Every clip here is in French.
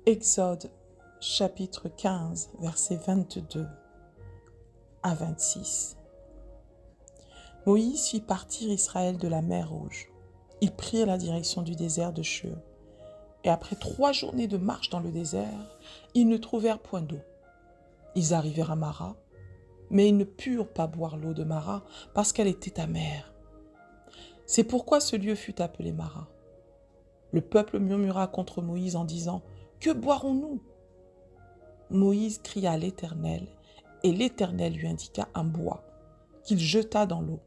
Exode chapitre 15, versets 22 à 26. Moïse fit partir Israël de la mer Rouge. Ils prirent la direction du désert de Shur. Et après 3 journées de marche dans le désert, ils ne trouvèrent point d'eau. Ils arrivèrent à Mara, mais ils ne purent pas boire l'eau de Mara parce qu'elle était amère. C'est pourquoi ce lieu fut appelé Mara. Le peuple murmura contre Moïse en disant « Que boirons-nous » Moïse cria à l'Éternel, et l'Éternel lui indiqua un bois qu'il jeta dans l'eau,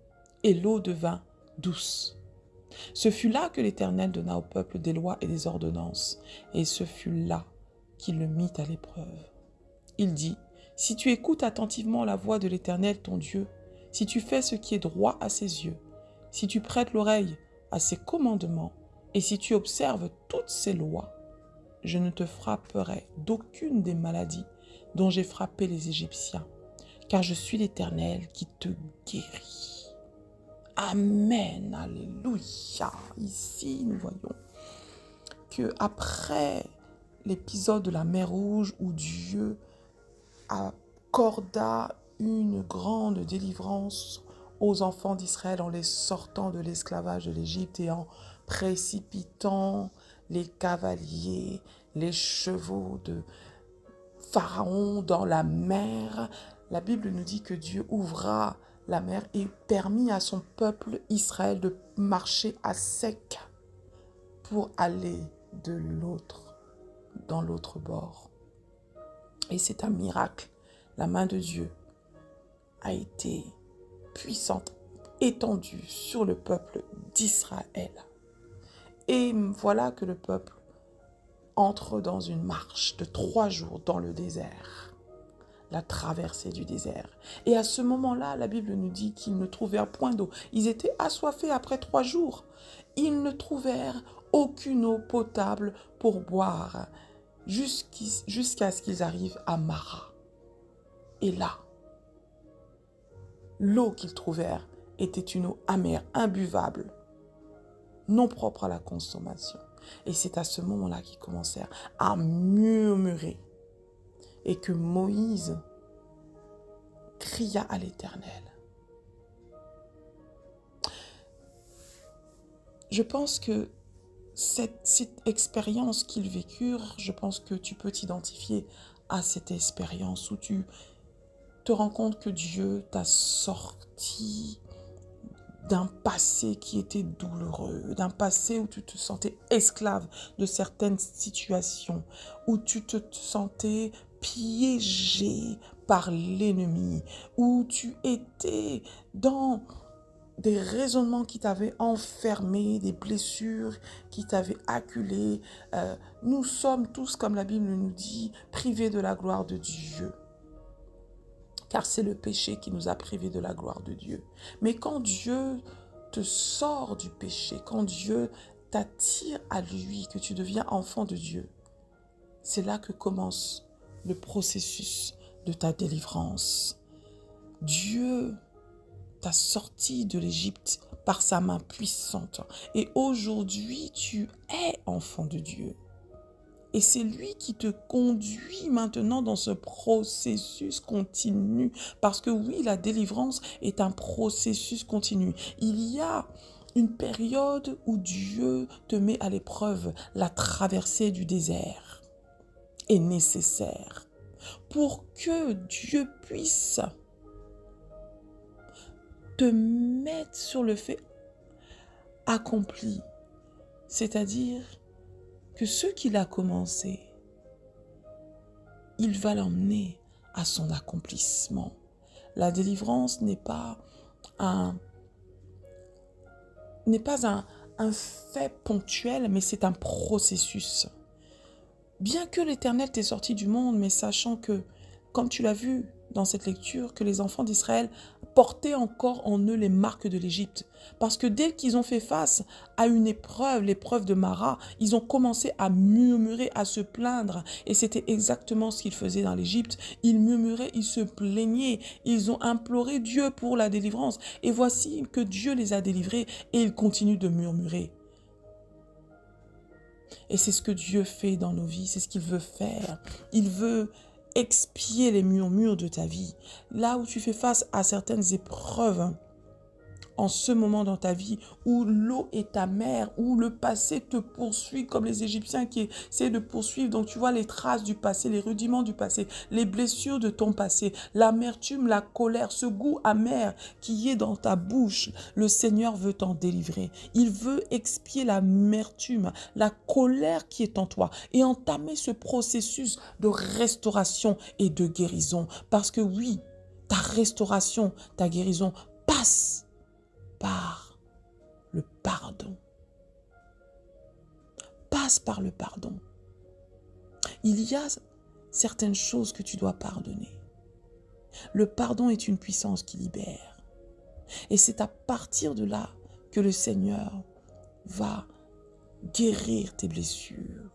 et l'eau devint douce. Ce fut là que l'Éternel donna au peuple des lois et des ordonnances, et ce fut là qu'il le mit à l'épreuve. Il dit, si tu écoutes attentivement la voix de l'Éternel ton Dieu, si tu fais ce qui est droit à ses yeux, si tu prêtes l'oreille à ses commandements, et si tu observes toutes ses lois, je ne te frapperai d'aucune des maladies dont j'ai frappé les Égyptiens, car je suis l'Éternel qui te guérit. Amen, alléluia. Ici, nous voyons que après l'épisode de la mer Rouge où Dieu accorda une grande délivrance aux enfants d'Israël en les sortant de l'esclavage de l'Égypte et en précipitant les cavaliers, les chevaux de Pharaon dans la mer, la Bible nous dit que Dieu ouvra la mer et permit à son peuple Israël de marcher à sec pour aller dans l'autre bord. Et c'est un miracle. La main de Dieu a été puissante, étendue sur le peuple d'Israël. Et voilà que le peuple entre dans une marche de 3 jours dans le désert, la traversée du désert. Et à ce moment-là, la Bible nous dit qu'ils ne trouvèrent point d'eau. Ils étaient assoiffés après 3 jours. Ils ne trouvèrent aucune eau potable pour boire jusqu'à ce qu'ils arrivent à Mara. Et là, l'eau qu'ils trouvèrent était une eau amère, imbuvable, non propre à la consommation. Et c'est à ce moment-là qu'ils commencèrent à murmurer et que Moïse cria à l'Éternel. Je pense que cette expérience qu'ils vécurent, je pense que tu peux t'identifier à cette expérience où tu te rends compte que Dieu t'a sorti d'un passé qui était douloureux, d'un passé où tu te sentais esclave de certaines situations, où tu te sentais piégé par l'ennemi, où tu étais dans des raisonnements qui t'avaient enfermé, des blessures qui t'avaient acculé. Nous sommes tous, comme la Bible nous dit, privés de la gloire de Dieu. Car c'est le péché qui nous a privés de la gloire de Dieu. Mais quand Dieu te sort du péché, quand Dieu t'attire à lui, que tu deviens enfant de Dieu, c'est là que commence le processus de ta délivrance. Dieu t'a sorti de l'Égypte par sa main puissante. Et aujourd'hui, tu es enfant de Dieu. Et c'est lui qui te conduit maintenant dans ce processus continu. Parce que oui, la délivrance est un processus continu. Il y a une période où Dieu te met à l'épreuve. La traversée du désert est nécessaire pour que Dieu puisse te mettre sur le fait accompli. C'est-à-dire que ce qu'il a commencé, il va l'emmener à son accomplissement. La délivrance n'est pas un fait ponctuel, mais c'est un processus. Bien que l'Éternel t'ait sorti du monde, mais sachant que, comme tu l'as vu dans cette lecture, que les enfants d'Israël portaient encore en eux les marques de l'Égypte. Parce que dès qu'ils ont fait face à une épreuve, l'épreuve de Mara, ils ont commencé à murmurer, à se plaindre. Et c'était exactement ce qu'ils faisaient dans l'Égypte. Ils murmuraient, ils se plaignaient, ils ont imploré Dieu pour la délivrance. Et voici que Dieu les a délivrés et ils continuent de murmurer. Et c'est ce que Dieu fait dans nos vies, c'est ce qu'il veut faire. Il veut expier les murmures de ta vie. Là où tu fais face à certaines épreuves, en ce moment dans ta vie, où l'eau est amère, où le passé te poursuit comme les Égyptiens qui essaient de poursuivre. Donc tu vois les traces du passé, les rudiments du passé, les blessures de ton passé, l'amertume, la colère, ce goût amer qui est dans ta bouche. Le Seigneur veut t'en délivrer. Il veut expier l'amertume, la colère qui est en toi et entamer ce processus de restauration et de guérison. Parce que oui, ta restauration, ta guérison passe par le pardon. Passe par le pardon. Il y a certaines choses que tu dois pardonner. Le pardon est une puissance qui libère. Et c'est à partir de là que le Seigneur va guérir tes blessures.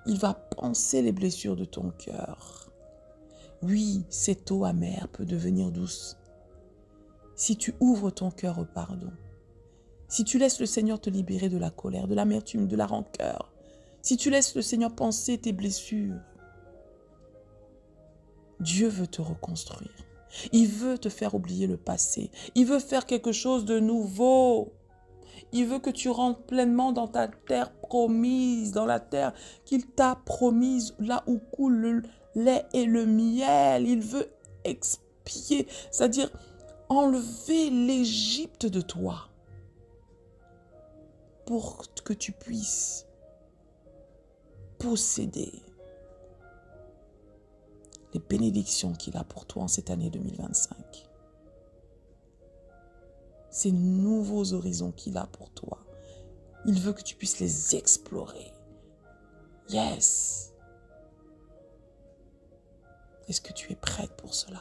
Il va panser les blessures de ton cœur. Oui, cette eau amère peut devenir douce si tu ouvres ton cœur au pardon, si tu laisses le Seigneur te libérer de la colère, de l'amertume, de la rancœur, si tu laisses le Seigneur panser tes blessures, Dieu veut te reconstruire. Il veut te faire oublier le passé. Il veut faire quelque chose de nouveau. Il veut que tu rentres pleinement dans ta terre promise, dans la terre qu'il t'a promise, là où coule le lait et le miel. Il veut expier, c'est-à-dire enlever l'Égypte de toi pour que tu puisses posséder les bénédictions qu'il a pour toi en cette année 2025. Ces nouveaux horizons qu'il a pour toi. Il veut que tu puisses les explorer. Yes. Est-ce que tu es prête pour cela?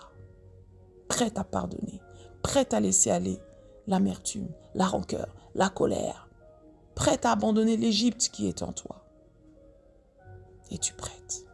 Prête à pardonner? Prête à laisser aller l'amertume, la rancœur, la colère? Prête à abandonner l'Égypte qui est en toi? Es-tu prête?